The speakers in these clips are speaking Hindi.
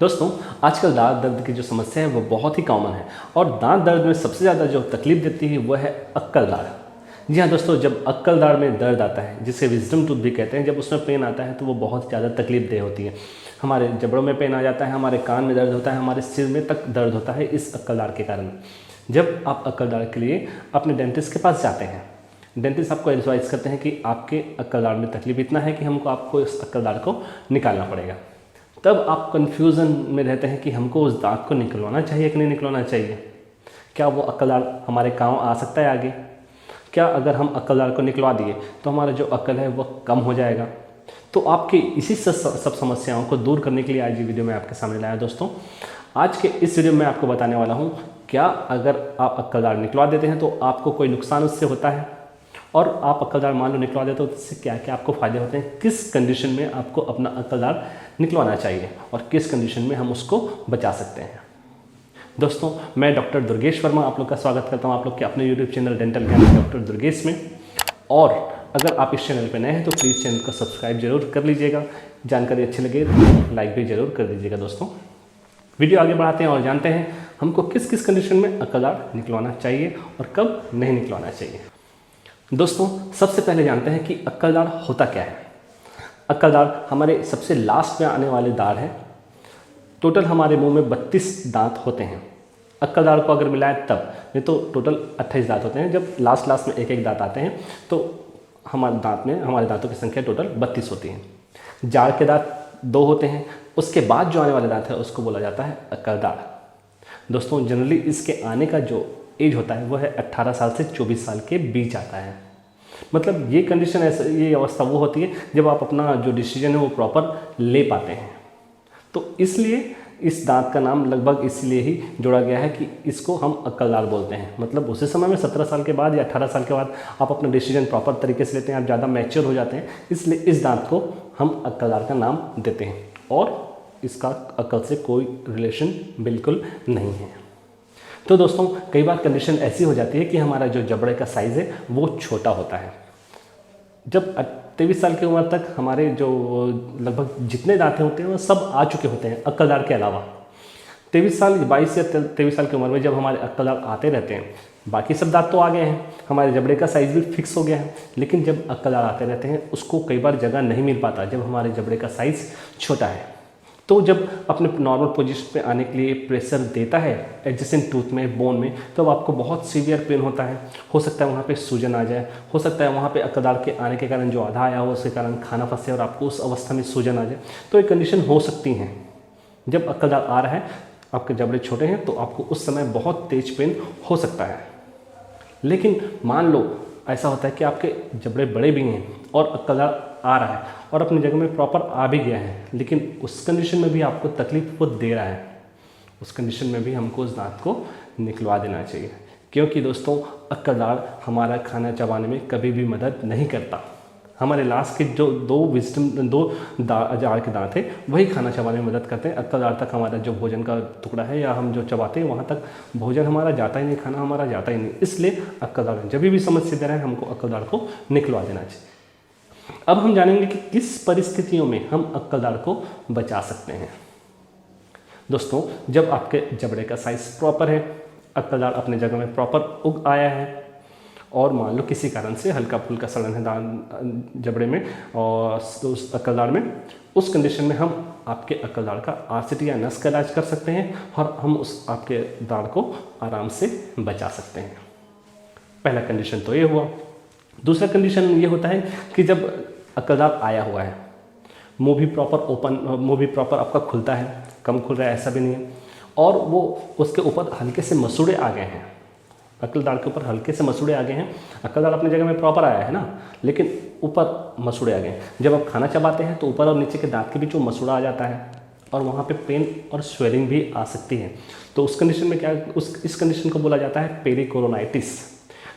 दोस्तों, आजकल दांत दर्द की जो समस्या है वो बहुत ही कॉमन है और दांत दर्द में सबसे ज़्यादा जो तकलीफ देती है वो है अक्कल दाढ़। जी हाँ दोस्तों, जब अक्कल दाढ़ में दर्द आता है जिसे विजडम टूथ भी कहते हैं, जब उसमें पेन आता है तो वो बहुत ज़्यादा तकलीफ देह होती है। हमारे जबड़ों में पेन आ जाता है, हमारे कान में दर्द होता है, हमारे सिर में तक दर्द होता है इस अक्कल दाढ़ के कारण। जब आप अक्कल दाढ़ के लिए अपने डेंटिस्ट के पास जाते हैं, डेंटिस्ट आपको एडवाइस करते हैं कि आपके अक्कल दाढ़ में तकलीफ इतना है कि आपको इस अक्कल दाढ़ को निकालना पड़ेगा। तब आप कन्फ्यूज़न में रहते हैं कि हमको उस दांत को निकलवाना चाहिए कि नहीं निकलवाना चाहिए। क्या वो अक्कल दाढ़ हमारे काम आ सकता है आगे? क्या अगर हम अक्कल दाढ़ को निकलवा दिए तो हमारा जो अक्ल है वो कम हो जाएगा? तो आपकी इसी सब समस्याओं को दूर करने के लिए आज ये वीडियो मैं आपके सामने लाया दोस्तों। आज के इस वीडियो में आपको बताने वाला हूँ, क्या अगर आप अक्कल दाढ़ निकलवा देते हैं तो आपको कोई नुकसान उससे होता है, और आप अक्कल दाढ़ मान लो निकलवा देते हो तो इससे क्या क्या आपको फ़ायदे होते हैं, किस कंडीशन में आपको अपना अक्कल दाढ़ निकलवाना चाहिए और किस कंडीशन में हम उसको बचा सकते हैं। दोस्तों, मैं डॉक्टर दुर्गेश वर्मा आप लोग का स्वागत करता हूं आप लोग के अपने यूट्यूब चैनल डेंटल ज्ञान डॉक्टर दुर्गेश में। और अगर आप इस चैनल पर नए हैं तो प्लीज़ चैनल को सब्सक्राइब जरूर कर लीजिएगा। जानकारी अच्छी लगे तो लाइक भी ज़रूर कर दीजिएगा। दोस्तों, वीडियो आगे बढ़ाते हैं और जानते हैं हमको किस किस कंडीशन में अक्कल दाढ़ निकलवाना चाहिए और कब नहीं निकलवाना चाहिए। दोस्तों, सबसे पहले जानते हैं कि अक्कल दाढ़ होता क्या है। अक्कल दाढ़ हमारे सबसे लास्ट में आने वाले दाढ़ है। टोटल हमारे मुंह में 32 दांत होते हैं। अक्कल दाढ़ को अगर मिलाएं तब, नहीं तो टोटल 28 दांत होते हैं। जब लास्ट में एक एक दांत आते हैं तो हमारे दांतों की संख्या टोटल 32 होती है। जाड़ के दांत 2 होते हैं। उसके बाद जो आने वाले दांत है उसको बोला जाता है अक्कल दाढ़। दोस्तों, जनरली इसके आने का जो एज होता है वो है 18 साल से 24 साल के बीच आता है। मतलब ये कंडीशन ये अवस्था वो होती है जब आप अपना जो डिसीजन है वो प्रॉपर ले पाते हैं। तो इसलिए इस दांत का नाम लगभग इसलिए ही जोड़ा गया है कि इसको हम अक्कल दाढ़ बोलते हैं। मतलब उसी समय में 17 साल के बाद या 18 साल के बाद आप अपना डिसीजन प्रॉपर तरीके से लेते हैं, आप ज़्यादा मैच्योर हो जाते हैं, इसलिए इस दांत को हम अक्कल दाढ़ का नाम देते हैं। और इसका अक्ल से कोई रिलेशन बिल्कुल नहीं है। तो दोस्तों, कई बार कंडीशन ऐसी हो जाती है कि हमारा जो जबड़े का साइज़ है वो छोटा होता है। जब 23 साल की उम्र तक हमारे जो लगभग जितने दांत होते हैं वो सब आ चुके होते हैं अक्कल दाढ़ के अलावा। 22 साल 22 या 23 साल की उम्र में जब हमारे अक्कल दाढ़ आते रहते हैं, बाकी सब दांत तो आ गए हैं, हमारे जबड़े का साइज़ भी फिक्स हो गया है, लेकिन जब अक्कल दाढ़ आते रहते हैं उसको कई बार जगह नहीं मिल पाता जब हमारे जबड़े का साइज़ छोटा है। तो जब अपने नॉर्मल पोजीशन पे आने के लिए प्रेशर देता है एडजेसेंट टूथ में, बोन में, तो आपको बहुत सीवियर पेन होता है। हो सकता है वहाँ पे सूजन आ जाए, हो सकता है वहाँ पे अक्कल दाढ़ के आने के कारण जो आधा आया हो उसके कारण खाना फंसे और आपको उस अवस्था में सूजन आ जाए। तो ये कंडीशन हो सकती हैं। जब अक्कल दाढ़ आ रहा है, आपके जबड़े छोटे हैं, तो आपको उस समय बहुत तेज पेन हो सकता है। लेकिन मान लो ऐसा होता है कि आपके जबड़े बड़े भी हैं और अक्कल दाढ़ आ रहा है और अपनी जगह में प्रॉपर आ भी गया है, लेकिन उस कंडीशन में भी आपको तकलीफ वो दे रहा है, उस कंडीशन में भी हमको उस दांत को निकलवा देना चाहिए। क्योंकि दोस्तों, अक्कल दाढ़ हमारा खाना चबाने में कभी भी मदद नहीं करता। हमारे लास्ट के जो दो जाड़ के दांत हैं वही खाना चबाने में मदद करते हैं। अक्कल दाढ़ तक हमारा जो भोजन का टुकड़ा है या हम जो चबाते हैं वहाँ तक भोजन हमारा जाता ही नहीं, खाना हमारा जाता ही नहीं। इसलिए अक्कल दाढ़ जब भी समस्या दे रहा है हमको अक्कल दाढ़ को निकलवा देना चाहिए। अब हम जानेंगे कि किस परिस्थितियों में हम अक्कल दाढ़ को बचा सकते हैं। दोस्तों, जब आपके जबड़े का साइज़ प्रॉपर है, अक्कल दाढ़ अपने जगह में प्रॉपर उग आया है और मान लो किसी कारण से हल्का फुल्का सड़न है जबड़े में और उस अक्कल दाढ़ में, उस कंडीशन में हम आपके अक्कल दाढ़ का आरसीटी या नस का इलाज कर सकते हैं और हम उस आपके दाढ़ को आराम से बचा सकते हैं। पहला कंडीशन तो ये हुआ। दूसरा कंडीशन ये होता है कि जब अक्कल दाढ़ आया हुआ है, मुंह भी प्रॉपर आपका खुलता है, कम खुल रहा है ऐसा भी नहीं है, और वो उसके ऊपर हल्के से मसूड़े आ गए हैं। अक्कल दाढ़ के ऊपर हल्के से मसूड़े आ गए हैं। अक्कल दाढ़ अपनी जगह में प्रॉपर आया है ना, लेकिन ऊपर मसूड़े आ गए हैं। जब आप खाना चबाते हैं तो ऊपर और नीचे के दांत के बीच वो मसूड़ा आ जाता है और वहाँ पे पेन और स्वेलिंग भी आ सकती है। तो उस कंडीशन में इस कंडीशन को बोला जाता है पेरिकोरोनाइटिस।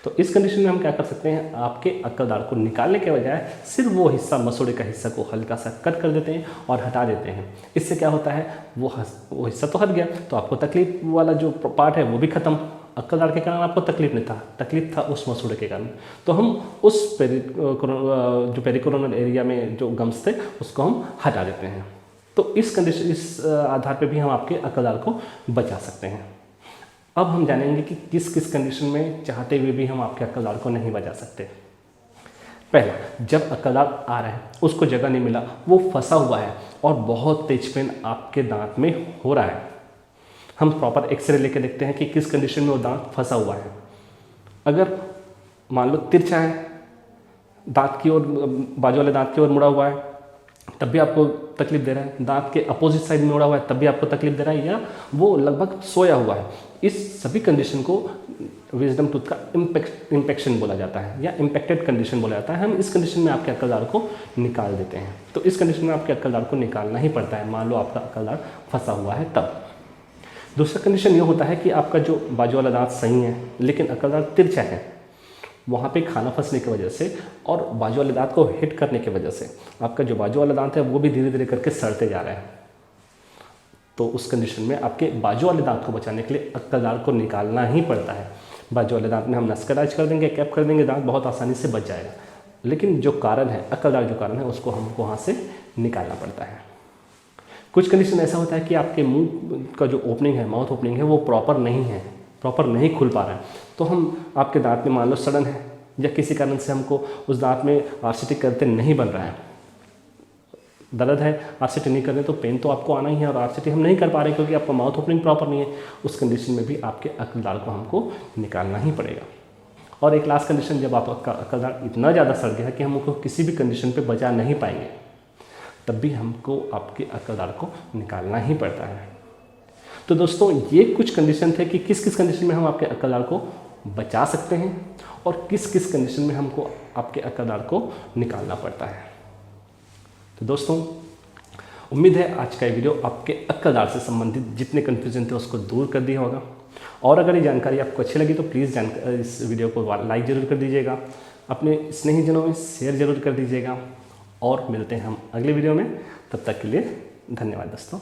तो इस कंडीशन में हम क्या कर सकते हैं, आपके अक्कल दाढ़ को निकालने के बजाय सिर्फ वो हिस्सा, मसूड़े का हिस्सा को हल्का सा कट कर देते हैं और हटा देते हैं। इससे क्या होता है, वो हिस्सा तो हट गया, तो आपको तकलीफ वाला जो पार्ट है वो भी खत्म। अक्कल दाढ़ के कारण आपको तकलीफ नहीं था, तकलीफ था उस मसूड़े के कारण। तो हम उस जो पेरिकोरोनल एरिया में जो गम्स थे उसको हम हटा देते हैं। तो तो इस कंडीशन, इस आधार पे भी हम आपके अक्लदार को बचा सकते हैं। अब हम जानेंगे कि किस किस कंडीशन में चाहते हुए भी हम आपके अक्लदार को नहीं बचा सकते। पहला, जब अक्लदार आ रहा है, उसको जगह नहीं मिला, वो फंसा हुआ है और बहुत तेज पेन आपके दांत में हो रहा है। हम प्रॉपर एक्सरे लेके देखते हैं कि किस कंडीशन में वो दांत फंसा हुआ है। अगर मान लो तिरछा है, दांत की ओर, बाजू वाले दांत की ओर मुड़ा हुआ है, तब भी आपको तकलीफ दे रहा है। दांत के अपोजिट साइड में मुड़ा हुआ है, तब भी आपको तकलीफ दे रहा है, या वो लगभग सोया हुआ है। इस सभी कंडीशन को विजडम टूथ का इम्पेक्शन बोला जाता है या इम्पेक्टेड कंडीशन बोला जाता है। हम इस कंडीशन में आपके अक्लदार को निकाल देते हैं। तो इस कंडीशन में आपके अक्लदार को निकालना ही पड़ता है, मान लो आपका अक्लदार फंसा हुआ है तब। दूसरा कंडीशन ये होता है कि आपका जो बाजू वाला दांत सही है लेकिन अक्लदार तिरछा है, वहाँ पे खाना फंसने की वजह से और बाजू वाले दांत को हिट करने की वजह से आपका जो बाजू वाला दांत है वो भी धीरे धीरे करके सड़ते जा रहा है। तो उस कंडीशन में आपके बाजू वाले दांत को बचाने के लिए अक्लदार को निकालना ही पड़ता है। बाजू वाले दांत में हम नस का इलाज कर देंगे, कैप कर देंगे, दांत बहुत आसानी से बच जाएगा। लेकिन जो कारण है, अक्लदार जो कारण है, उसको हमको वहाँ से निकालना पड़ता है। कुछ कंडीशन ऐसा होता है कि आपके मुंह का जो ओपनिंग है, माउथ ओपनिंग है, वो प्रॉपर नहीं खुल पा रहा है। तो हम आपके दांत में मान लो सड़न है या किसी कारण से हमको उस दांत में आरसीटी करते नहीं बन रहा है, दर्द है, आरसीटी नहीं कर रहे तो पेन तो आपको आना ही है, और आरसीटी हम नहीं कर पा रहे क्योंकि आपका माउथ ओपनिंग प्रॉपर नहीं है। उस कंडीशन में भी आपके अक्लदार को हमको निकालना ही पड़ेगा। और एक लास्ट कंडीशन, जब आपका अक्लदार इतना ज़्यादा सड़ गया है कि हम उसको किसी भी कंडीशन पे बचा नहीं पाएंगे, तब भी हमको आपके अक्लदार को निकालना ही पड़ता है। तो दोस्तों, ये कुछ कंडीशन थे कि किस किस कंडीशन में हम आपके अक्लदार को बचा सकते हैं और किस किस कंडीशन में हमको आपके अक्लदार को निकालना पड़ता है। तो दोस्तों, उम्मीद है आज का ये वीडियो आपके अक्लदार से संबंधित जितने कन्फ्यूजन थे उसको दूर कर दिया होगा। और अगर ये जानकारी आपको अच्छी लगी तो प्लीज़ इस वीडियो को लाइक ज़रूर कर दीजिएगा, अपने स्नेहीजनों में शेयर ज़रूर कर दीजिएगा, और मिलते हैं हम अगले वीडियो में। तब तक के लिए धन्यवाद दोस्तों।